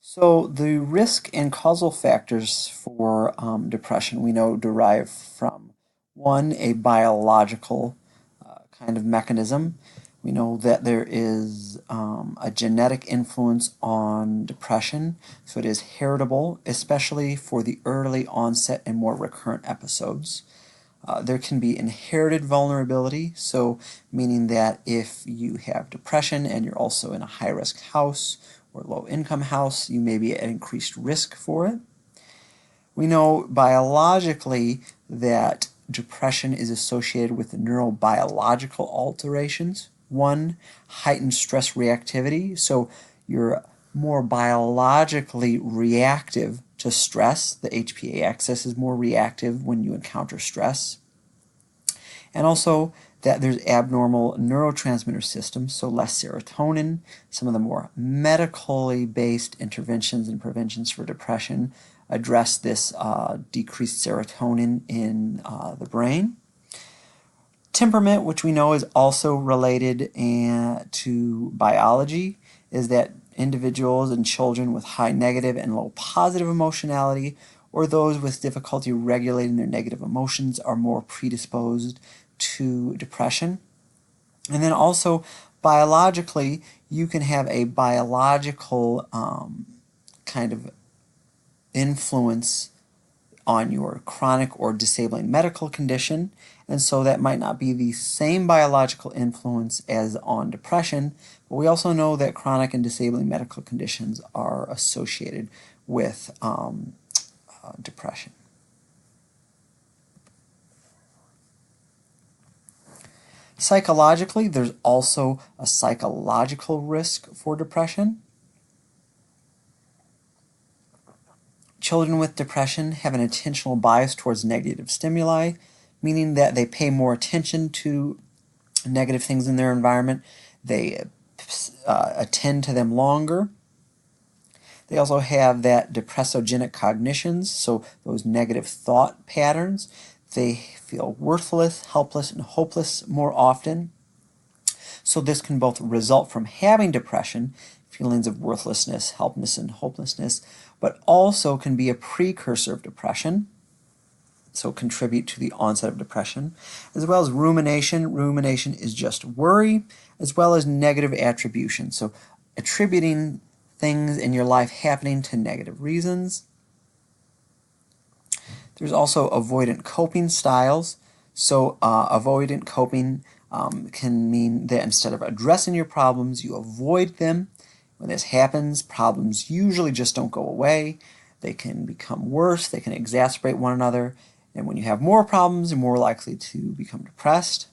So the risk and causal factors for depression we know derive from one, a biological kind of mechanism. We know that there is a genetic influence on depression, so it is heritable, especially for the early onset and more recurrent episodes. There can be inherited vulnerability, so meaning that if you have depression and you're also in a high-risk house or low-income house, you may be at increased risk for it. We know biologically that depression is associated with neurobiological alterations. One, heightened stress reactivity, so you're more biologically reactive to stress. The HPA axis is more reactive when you encounter stress. And also that there's abnormal neurotransmitter systems, so less serotonin. Some of the more medically based interventions and preventions for depression address this decreased serotonin in the brain. Temperament, which we know is also related to biology, is that individuals and children with high negative and low positive emotionality, or those with difficulty regulating their negative emotions, are more predisposed to depression. And then also biologically, you can have a biological kind of influence on your chronic or disabling medical condition, and so that might not be the same biological influence as on depression, but we also know that chronic and disabling medical conditions are associated with depression. Psychologically, there's also a psychological risk for depression. Children with depression have an attentional bias towards negative stimuli, meaning that they pay more attention to negative things in their environment. They attend to them longer. They also have that depressogenic cognitions, so those negative thought patterns. They feel worthless, helpless, and hopeless more often. So this can both result from having depression, feelings of worthlessness, helplessness, and hopelessness, but also can be a precursor of depression, so contribute to the onset of depression, as well as rumination. Rumination is just worry, as well as negative attribution, so attributing things in your life happening to negative reasons. There's also avoidant coping styles. So avoidant coping can mean that instead of addressing your problems, you avoid them. When this happens, problems usually just don't go away. They can become worse, they can exacerbate one another, and when you have more problems, you're more likely to become depressed.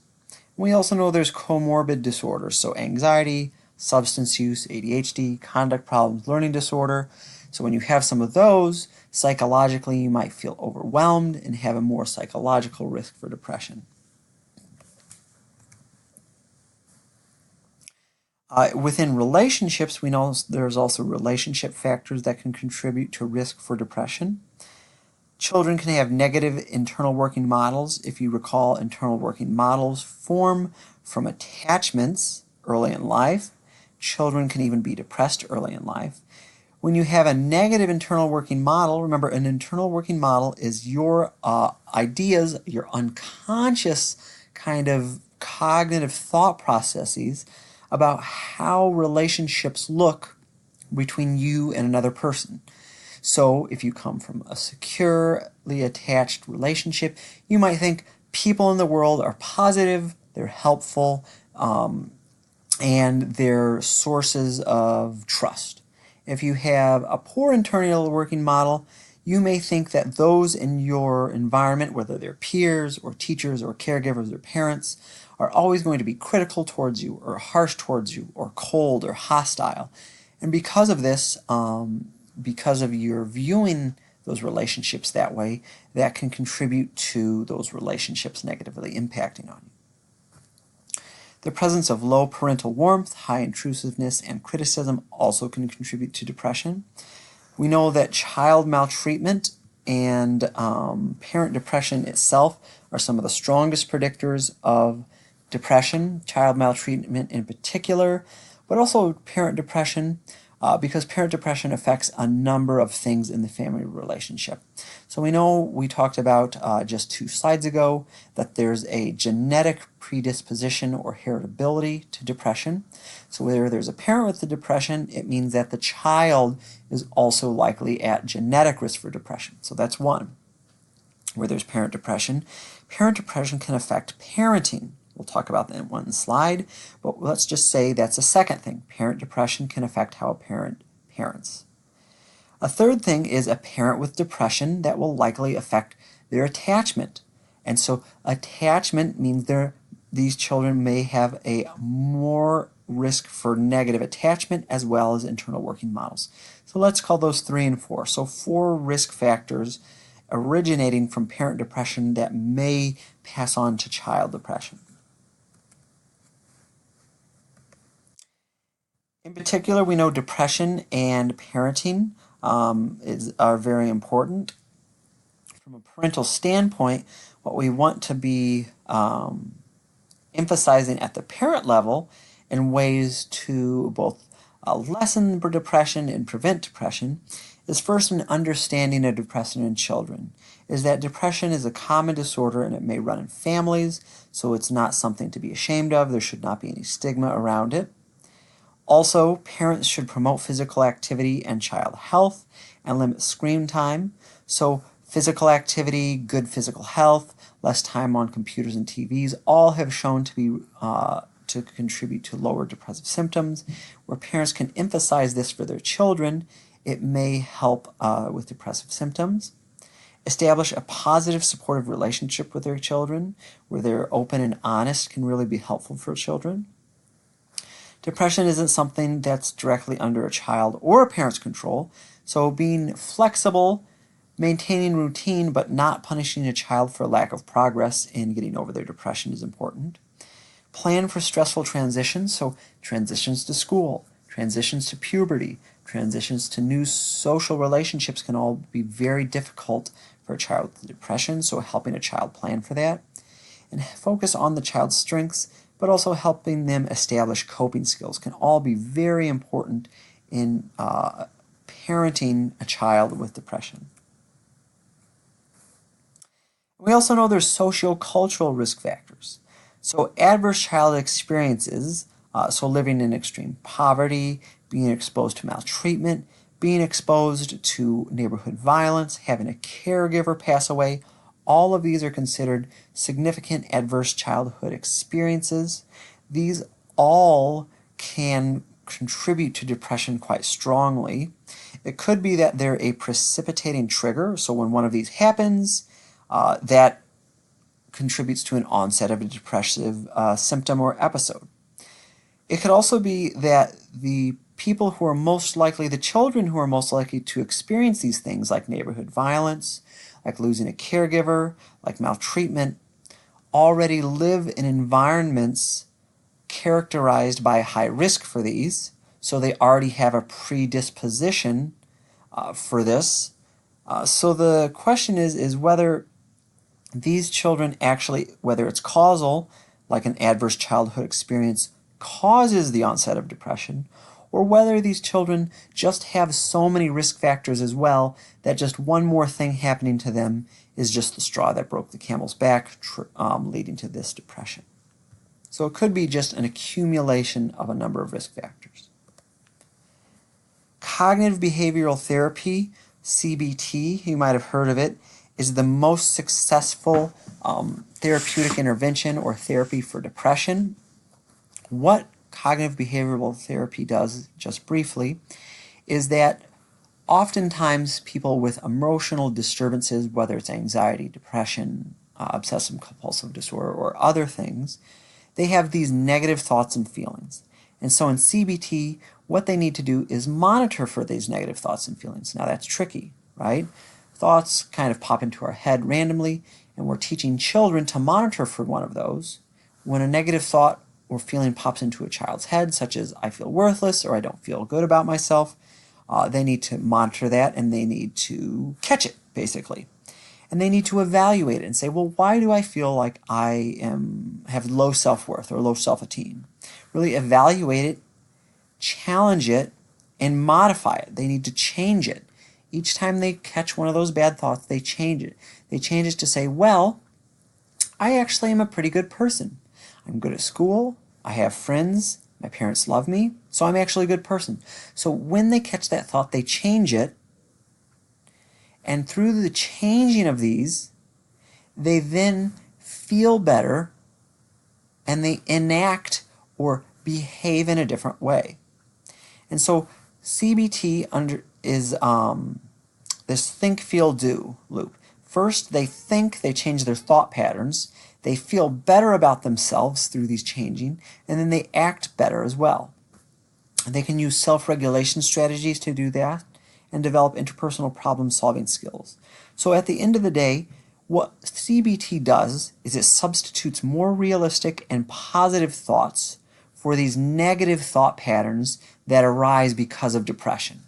We also know there's comorbid disorders, so anxiety, substance use, ADHD, conduct problems, learning disorder. So when you have some of those, psychologically you might feel overwhelmed and have a more psychological risk for depression. Within relationships, we know there's also relationship factors that can contribute to risk for depression. Children can have negative internal working models. If you recall, internal working models form from attachments early in life. Children can even be depressed early in life. When you have a negative internal working model, remember, an internal working model is your ideas, your unconscious kind of cognitive thought processes about how relationships look between you and another person. So if you come from a securely attached relationship, you might think people in the world are positive, they're helpful, and they're sources of trust. If you have a poor internal working model, you may think that those in your environment, whether they're peers or teachers or caregivers or parents, are always going to be critical towards you or harsh towards you or cold or hostile. And because of this, because of your viewing those relationships that way, that can contribute to those relationships negatively impacting on you. The presence of low parental warmth, high intrusiveness, and criticism also can contribute to depression. We know that child maltreatment and parent depression itself are some of the strongest predictors of depression, child maltreatment in particular, but also parent depression. because parent depression affects a number of things in the family relationship. So we talked about just 2 slides ago that there's a genetic predisposition or heritability to depression. So where there's a parent with the depression, it means that the child is also likely at genetic risk for depression. So that's one. Where there's parent depression can affect parenting. We'll talk about that in one slide, but let's just say that's a second thing. Parent depression can affect how a parent parents. A third thing is a parent with depression that will likely affect their attachment. And so attachment means these children may have a more risk for negative attachment as well as internal working models. So let's call those 3 and 4. So 4 risk factors originating from parent depression that may pass on to child depression. In particular, we know depression and parenting are very important. From a parental standpoint, what we want to be emphasizing at the parent level in ways to both lessen depression and prevent depression is first an understanding of depression in children. Is that depression is a common disorder and it may run in families, so it's not something to be ashamed of. There should not be any stigma around it. Also, parents should promote physical activity and child health and limit screen time. So physical activity, good physical health, less time on computers and TVs, all have shown to be to contribute to lower depressive symptoms. Where parents can emphasize this for their children, it may help with depressive symptoms. Establish a positive, supportive relationship with their children, where they're open and honest can really be helpful for children. Depression isn't something that's directly under a child or a parent's control, so being flexible, maintaining routine, but not punishing a child for lack of progress in getting over their depression is important. Plan for stressful transitions, so transitions to school, transitions to puberty, transitions to new social relationships can all be very difficult for a child with depression, so helping a child plan for that. And focus on the child's strengths, but also helping them establish coping skills can all be very important in parenting a child with depression. We also know there's socio-cultural risk factors. So adverse childhood experiences, so living in extreme poverty, being exposed to maltreatment, being exposed to neighborhood violence, having a caregiver pass away, all of these are considered significant adverse childhood experiences. These all can contribute to depression quite strongly. It could be that they're a precipitating trigger, so when one of these happens, that contributes to an onset of a depressive symptom or episode. It could also be that the people who are most likely, the children who are most likely to experience these things like neighborhood violence, like losing a caregiver, like maltreatment, already live in environments characterized by high risk for these, so they already have a predisposition for this. So the question is whether these children actually, whether it's causal, like an adverse childhood experience causes the onset of depression, or whether these children just have so many risk factors as well that just one more thing happening to them is just the straw that broke the camel's back, leading to this depression. So it could be just an accumulation of a number of risk factors. Cognitive behavioral therapy, CBT, you might have heard of it, is the most successful therapeutic intervention or therapy for depression. What cognitive behavioral therapy does, just briefly, is that oftentimes people with emotional disturbances, whether it's anxiety, depression, obsessive compulsive disorder, or other things, they have these negative thoughts and feelings. And so in CBT, what they need to do is monitor for these negative thoughts and feelings. Now that's tricky, right? Thoughts kind of pop into our head randomly, and we're teaching children to monitor for one of those. When a negative thought or feeling pops into a child's head, such as I feel worthless or I don't feel good about myself, they need to monitor that and they need to catch it, basically. And they need to evaluate it and say, well, why do I feel like I have low self-worth or low self-esteem? Really evaluate it, challenge it, and modify it. They need to change it. Each time they catch one of those bad thoughts, they change it. They change it to say, well, I actually am a pretty good person. I'm good at school. I have friends. My parents love me. So I'm actually a good person. So when they catch that thought, they change it. And through the changing of these, they then feel better and they enact or behave in a different way. And so CBT is this think, feel, do loop. First, they think, they change their thought patterns, they feel better about themselves through these changing, and then they act better as well. They can use self-regulation strategies to do that and develop interpersonal problem-solving skills. So at the end of the day, what CBT does is it substitutes more realistic and positive thoughts for these negative thought patterns that arise because of depression.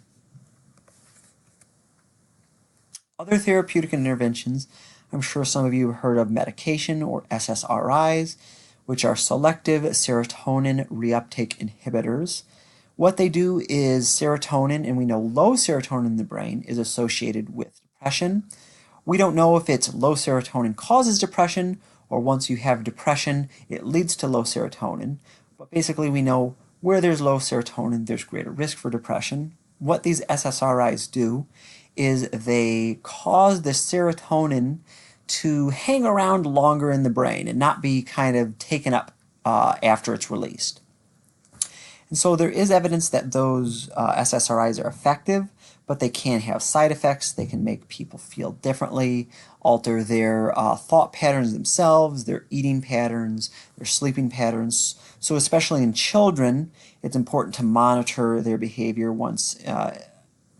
Other therapeutic interventions, I'm sure some of you have heard of medication or SSRIs, which are selective serotonin reuptake inhibitors. What they do is serotonin, and we know low serotonin in the brain is associated with depression. We don't know if it's low serotonin causes depression, or once you have depression, it leads to low serotonin. But basically we know where there's low serotonin, there's greater risk for depression. What these SSRIs do is they cause the serotonin to hang around longer in the brain and not be kind of taken up after it's released. And so there is evidence that those SSRIs are effective, but they can have side effects. They can make people feel differently, alter their thought patterns themselves, their eating patterns, their sleeping patterns. So especially in children, it's important to monitor their behavior once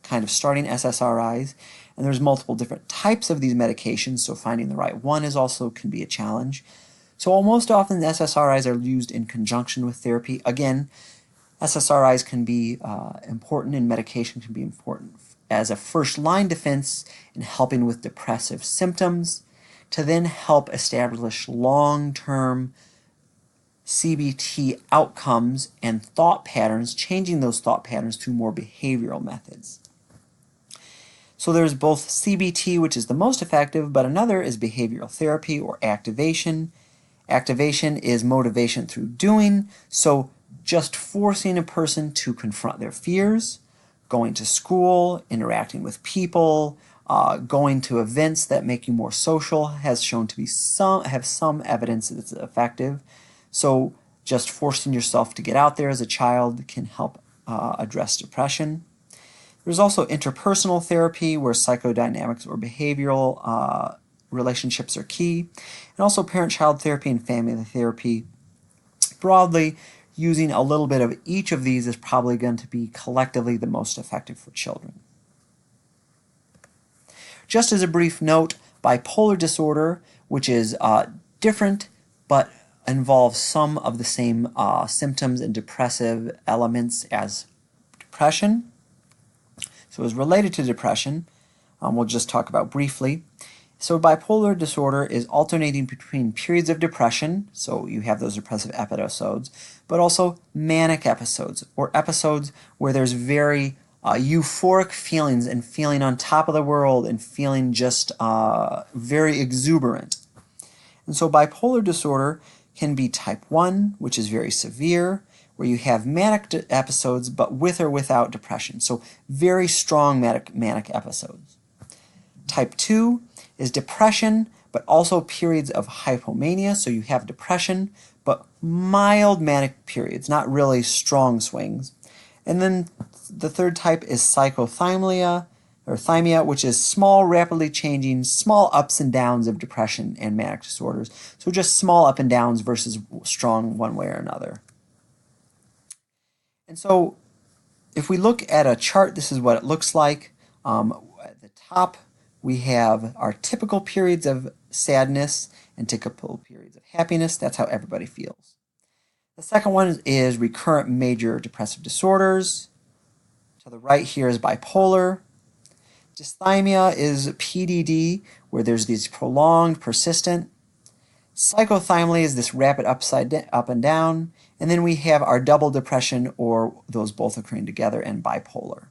kind of starting SSRIs. And there's multiple different types of these medications, so finding the right one is also can be a challenge. So most often SSRIs are used in conjunction with therapy. Again, SSRIs can be important and medication can be important as a first-line defense in helping with depressive symptoms to then help establish long-term CBT outcomes and thought patterns, changing those thought patterns to more behavioral methods. So there's both CBT, which is the most effective, but another is behavioral therapy or activation. Activation is motivation through doing, so just forcing a person to confront their fears, going to school, interacting with people, going to events that make you more social has shown to be have some evidence that it's effective. So just forcing yourself to get out there as a child can help address depression. There's also interpersonal therapy where psychodynamics or behavioral relationships are key, and also parent-child therapy and family therapy. Broadly, using a little bit of each of these is probably going to be collectively the most effective for children. Just as a brief note, bipolar disorder, which is different but involves some of the same symptoms and depressive elements as depression. So it's related to depression. We'll just talk about briefly. So bipolar disorder is alternating between periods of depression, so you have those depressive episodes, but also manic episodes, or episodes where there's very euphoric feelings and feeling on top of the world and feeling just very exuberant. And so bipolar disorder can be type 1, which is very severe, where you have manic episodes but with or without depression, so very strong manic episodes. Type 2 is depression, but also periods of hypomania, so you have depression, but mild manic periods, not really strong swings. And then the third type is psychothymia, or thymia, which is small, rapidly changing, small ups and downs of depression and manic disorders. So just small up and downs versus strong one way or another. And so if we look at a chart, this is what it looks like. At the top, we have our typical periods of sadness and typical periods of happiness. That's how everybody feels. The second one is recurrent major depressive disorders. To the right here is bipolar. Dysthymia is PDD, where there's these prolonged, persistent. Cyclothymally is this rapid up and down, and then we have our double depression or those both occurring together and bipolar.